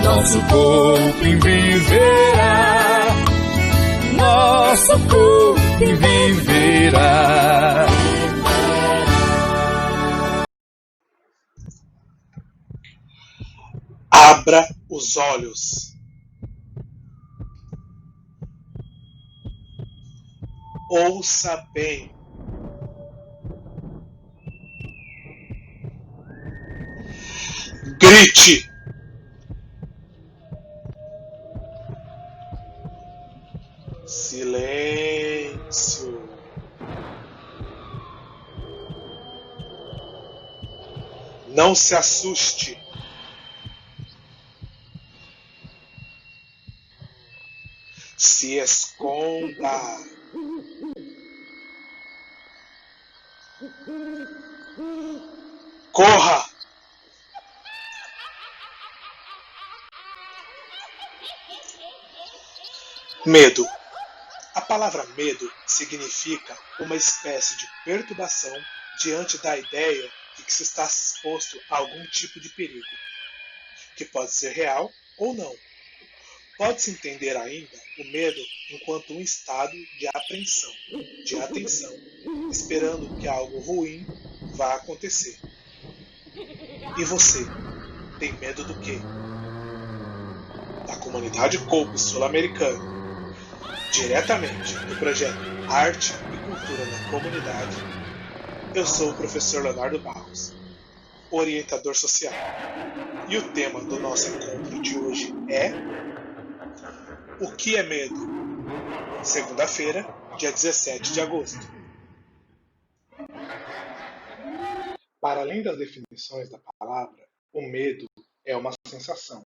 nosso coping viverá, nosso coping viverá. Abra os olhos. Ouça bem. Grite. Silêncio. Não se assuste. Se esconda. Corra. Medo. A palavra medo significa uma espécie de perturbação diante da ideia de que se está exposto a algum tipo de perigo, que pode ser real ou não. Pode-se entender ainda o medo enquanto um estado de apreensão, de atenção, esperando que algo ruim vá acontecer. E você, tem medo do quê? Da comunidade Cope sul-americana, diretamente do projeto Arte e Cultura na Comunidade, eu sou o professor Leonardo Barros, orientador social. E o tema do nosso encontro de hoje é O que é medo? Segunda-feira, dia 17 de agosto. Para além das definições da palavra, o medo é uma sensação.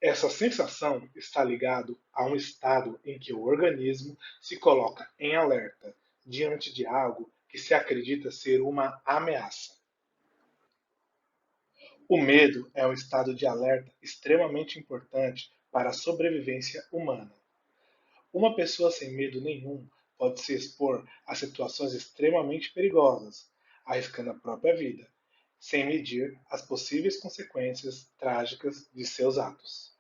Essa sensação está ligada a um estado em que o organismo se coloca em alerta diante de algo que se acredita ser uma ameaça. O medo é um estado de alerta extremamente importante para a sobrevivência humana. Uma pessoa sem medo nenhum pode se expor a situações extremamente perigosas, arriscando a própria vida, sem medir as possíveis consequências trágicas de seus atos.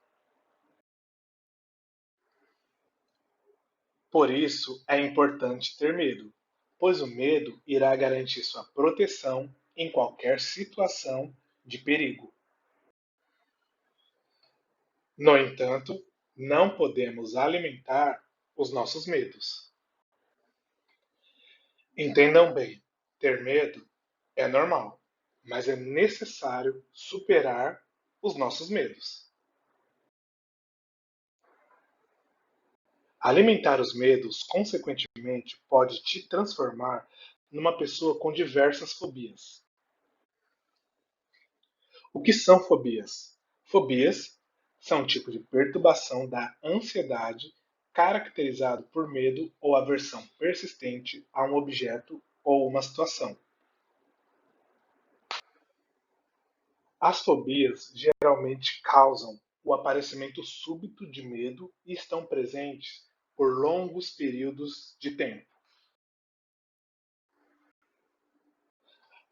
Por isso é importante ter medo, pois o medo irá garantir sua proteção em qualquer situação de perigo. No entanto, não podemos alimentar os nossos medos. Entendam bem, ter medo é normal, mas é necessário superar os nossos medos. Alimentar os medos, consequentemente, pode te transformar numa pessoa com diversas fobias. O que são fobias? Fobias são um tipo de perturbação da ansiedade caracterizado por medo ou aversão persistente a um objeto ou uma situação. As fobias geralmente causam o aparecimento súbito de medo e estão presentes por longos períodos de tempo.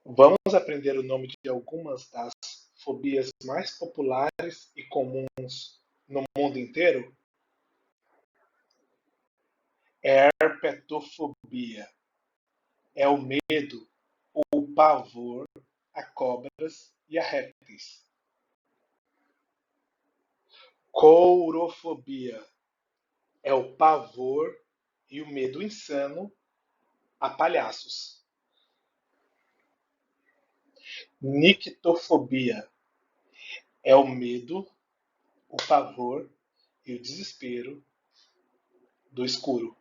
Vamos aprender o nome de algumas das fobias mais populares e comuns no mundo inteiro? Herpetofobia é o medo ou pavor a cobras e a répteis. Courofobia é o pavor e o medo insano a palhaços. Nictofobia é o medo, o pavor e o desespero do escuro.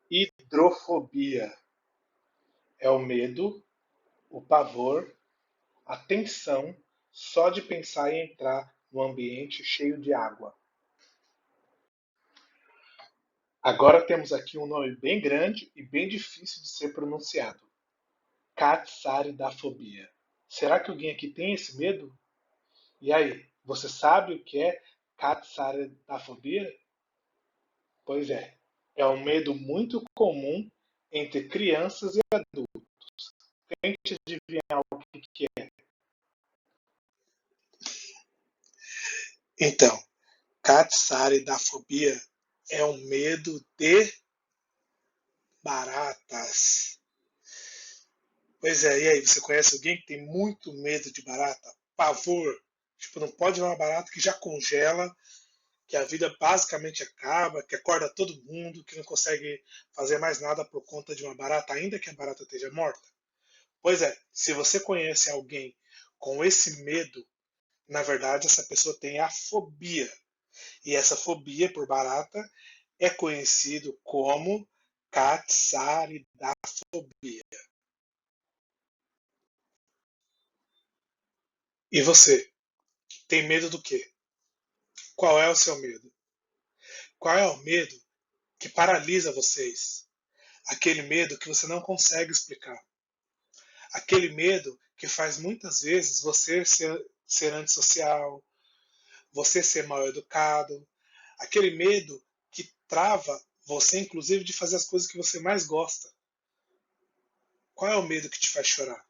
Hidrofobia é o medo, o pavor, a tensão só de pensar em entrar no ambiente cheio de água. Agora temos aqui um nome bem grande e bem difícil de ser pronunciado. Catsaridafobia. Será que alguém aqui tem esse medo? E aí, você sabe o que é catsaridafobia? Pois é um medo muito comum entre crianças e adultos. Tente adivinhar Então, catsaridafobia é um medo de baratas. Pois é, e aí, você conhece alguém que tem muito medo de barata? Pavor. Tipo, não pode ver uma barata que já congela, que a vida basicamente acaba, que acorda todo mundo, que não consegue fazer mais nada por conta de uma barata, ainda que a barata esteja morta. Pois é, se você conhece alguém com esse medo, na verdade essa pessoa tem a fobia. E essa fobia por barata é conhecido como catsaridafobia. E você, tem medo do quê? Qual é o seu medo? Qual é o medo que paralisa vocês? Aquele medo que você não consegue explicar. Aquele medo que faz muitas vezes você ser antissocial, você ser mal educado. Aquele medo que trava você, inclusive, de fazer as coisas que você mais gosta. Qual é o medo que te faz chorar?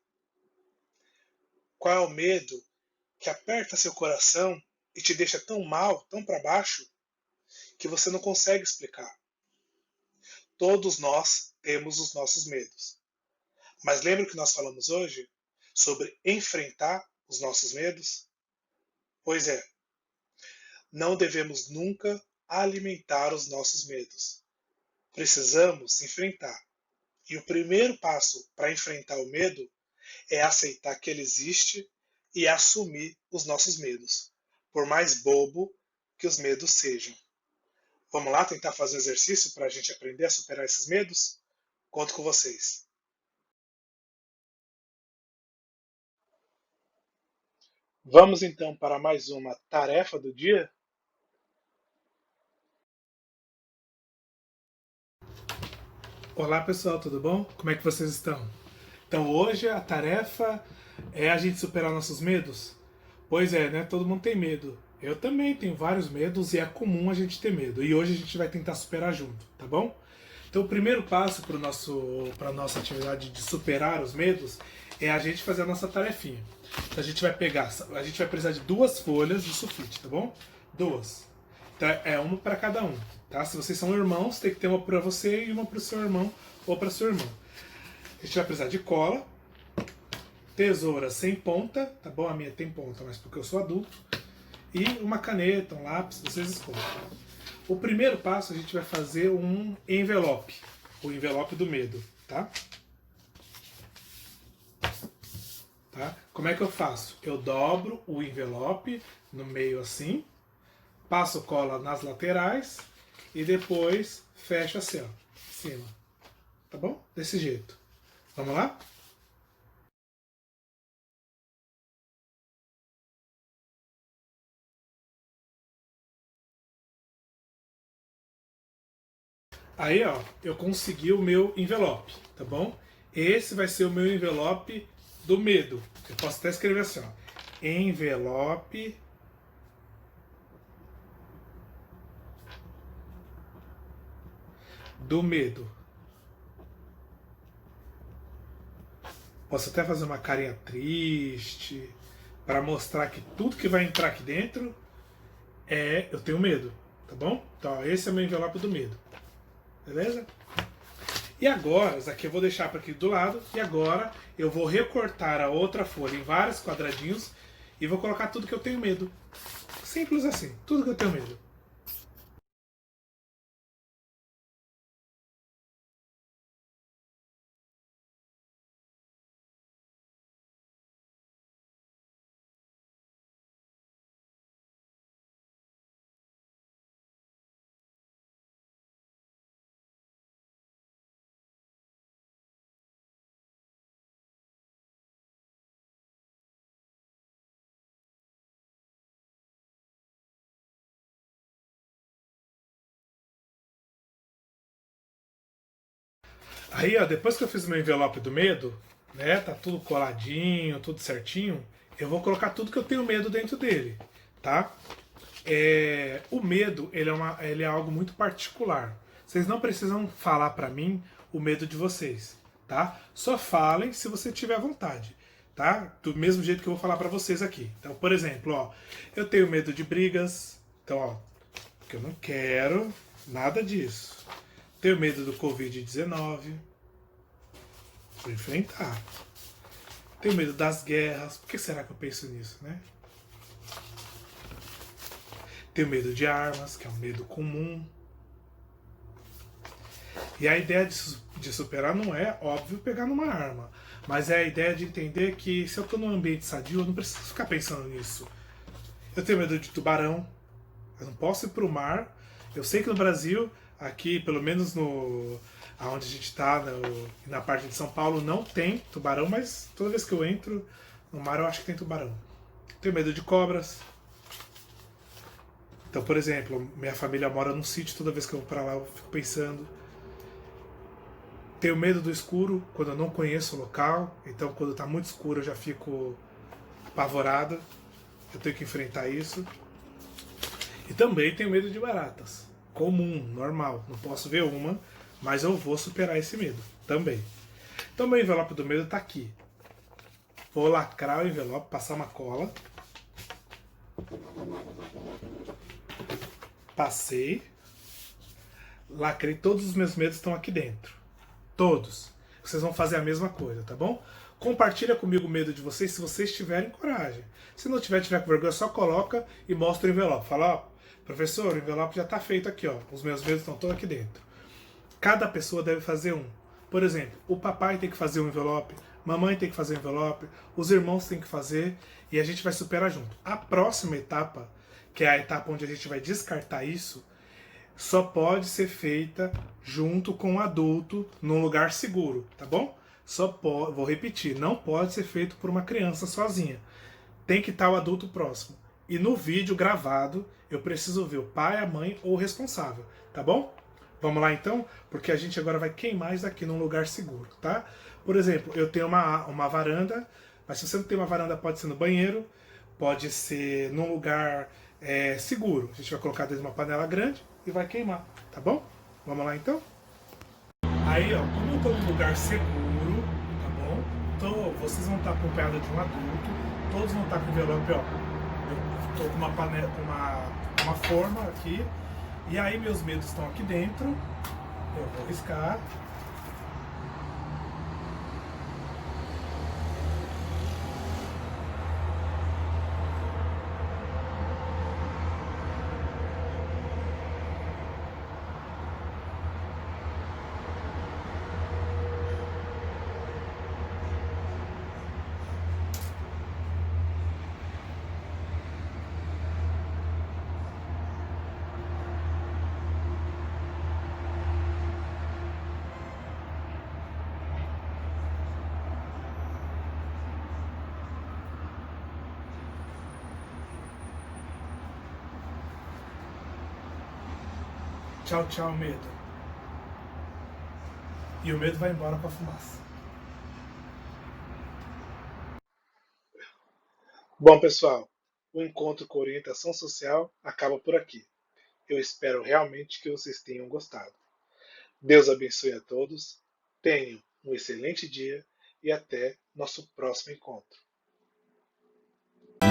Qual é o medo que aperta seu coração e te deixa tão mal, tão para baixo, que você não consegue explicar? Todos nós temos os nossos medos. Mas lembra que nós falamos hoje sobre enfrentar os nossos medos? Pois é, não devemos nunca alimentar os nossos medos. Precisamos enfrentar. E o primeiro passo para enfrentar o medo é aceitar que ele existe e assumir os nossos medos, por mais bobo que os medos sejam. Vamos lá tentar fazer um exercício para a gente aprender a superar esses medos? Conto com vocês. Vamos então para mais uma tarefa do dia? Olá pessoal, tudo bom? Como é que vocês estão? Então hoje a tarefa é a gente superar nossos medos? Pois é, né? Todo mundo tem medo. Eu também tenho vários medos e é comum a gente ter medo. E hoje a gente vai tentar superar junto, tá bom? Então o primeiro passo para a nossa atividade de superar os medos é a gente fazer a nossa tarefinha. Então a gente vai precisar de 2 folhas de sulfite, tá bom? 2. Então é uma para cada um, tá? Se vocês são irmãos, tem que ter uma para você e uma para o seu irmão ou para sua irmã. A gente vai precisar de cola, tesoura sem ponta, tá bom? A minha tem ponta, mas porque eu sou adulto. E uma caneta, um lápis, vocês escolhem. O primeiro passo a gente vai fazer um envelope, o envelope do medo, tá? Tá? Como é que eu faço? Eu dobro o envelope no meio assim, passo cola nas laterais e depois fecho assim, ó, em cima. Tá bom? Desse jeito. Vamos lá? Aí, ó, eu consegui o meu envelope, tá bom? Esse vai ser o meu envelope do medo. Eu posso até escrever assim, ó. Envelope do medo. Posso até fazer uma carinha triste para mostrar que tudo que vai entrar aqui dentro eu tenho medo, tá bom? Então, ó, esse é o meu envelope do medo. Beleza? E agora, isso aqui eu vou deixar para aqui do lado. E agora eu vou recortar a outra folha em vários quadradinhos e vou colocar tudo que eu tenho medo. Simples assim, tudo que eu tenho medo. Aí, ó, depois que eu fiz meu envelope do medo, né, tá tudo coladinho, tudo certinho, eu vou colocar tudo que eu tenho medo dentro dele, tá? O medo, ele é algo muito particular. Vocês não precisam falar pra mim o medo de vocês, tá? Só falem se você tiver vontade. tá? Do mesmo jeito que eu vou falar para vocês aqui. Então, por exemplo, ó, eu tenho medo de brigas, então, ó, porque eu não quero nada disso. Tenho medo do Covid-19, vou enfrentar. Tenho medo das guerras, por que será que eu penso nisso, né? Tenho medo de armas, que é um medo comum. E a ideia de superar não é, óbvio, pegar numa arma. Mas é a ideia de entender que se eu estou num ambiente sadio, eu não preciso ficar pensando nisso. Eu tenho medo de tubarão. Eu não posso ir para o mar. Eu sei que no Brasil, aqui, pelo menos no aonde a gente está, na parte de São Paulo, não tem tubarão, mas toda vez que eu entro no mar, eu acho que tem tubarão. Tenho medo de cobras. Então, por exemplo, minha família mora num sítio, toda vez que eu vou para lá, eu fico pensando. Tenho medo do escuro, quando eu não conheço o local. Então, quando está muito escuro, eu já fico apavorado. Eu tenho que enfrentar isso. E também tenho medo de baratas. Comum, normal. Não posso ver uma, mas eu vou superar esse medo também. Então, meu envelope do medo está aqui. Vou lacrar o envelope, passar uma cola. Passei. Lacrei, todos os meus medos estão aqui dentro. Todos. Vocês vão fazer a mesma coisa, tá bom? Compartilha comigo o medo de vocês se vocês tiverem coragem. Se não tiver com vergonha, só coloca e mostra o envelope. Fala, ó, professor, o envelope já está feito aqui, ó. Os meus medos estão todos aqui dentro. Cada pessoa deve fazer um. Por exemplo, o papai tem que fazer um envelope, mamãe tem que fazer um envelope, os irmãos têm que fazer e a gente vai superar junto. A próxima etapa, que é a etapa onde a gente vai descartar isso, só pode ser feita junto com um adulto num lugar seguro, tá bom? Vou repetir, não pode ser feito por uma criança sozinha. Tem que estar o adulto próximo. E no vídeo gravado, eu preciso ver o pai, a mãe ou o responsável, tá bom? Vamos lá então? Porque a gente agora vai queimar isso aqui num lugar seguro, tá? Por exemplo, eu tenho uma varanda, mas se você não tem uma varanda, pode ser no banheiro, pode ser num lugar seguro. A gente vai colocar dentro de uma panela grande e vai queimar, tá bom? Vamos lá então? Aí, ó, como eu estou num lugar seguro, tá bom? Então, vocês vão estar acompanhados de um adulto, todos vão estar com envelope, ó. Eu estou com uma panela, com uma forma aqui, e aí meus medos estão aqui dentro. Eu vou riscar. Tchau, tchau, medo. E o medo vai embora com a fumaça. Bom, pessoal, o encontro com orientação social acaba por aqui. Eu espero realmente que vocês tenham gostado. Deus abençoe a todos, tenham um excelente dia e até nosso próximo encontro.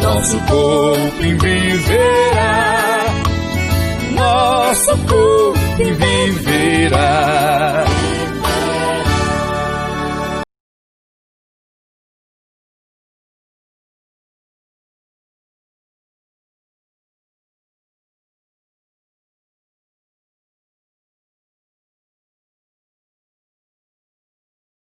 Nosso corpo viverá, nosso corpo viverá.